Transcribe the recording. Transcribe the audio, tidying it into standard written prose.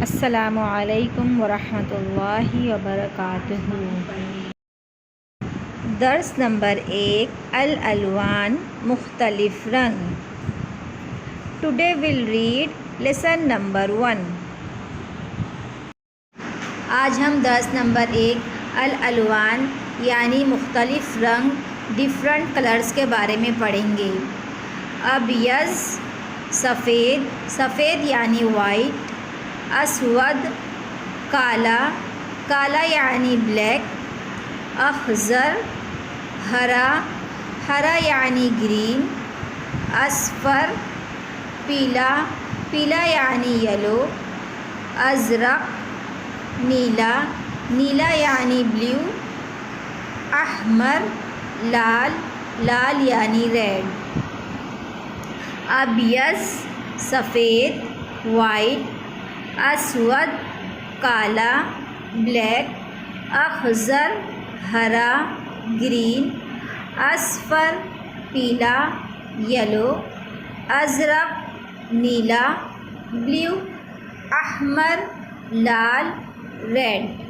السلام علیکم ورحمۃ اللہ وبرکاتہ۔ درس نمبر 1 الالوان مختلف رنگ۔ Today will read lesson number 1۔ آج ہم درس نمبر 1 الالوان یعنی مختلف رنگ ڈفرنٹ کلرز کے بارے میں پڑھیں گے۔ ابیض سفید، سفید یعنی وائٹ۔ اسود کالا، کالا یعنی بلیک۔ اخضر ہرا، ہرا یعنی گرین۔ اصفر پیلا، پیلا یعنی یلو۔ ازرق نیلا، نیلا یعنی بلیو۔ احمر لال، لال یعنی ریڈ۔ ابیض سفید وائٹ۔ اسود کالا بلیک۔ اخضر ہرا گرین۔ اصفر پیلا یلو۔ ازرق نیلا بلیو۔ احمر لال ریڈ۔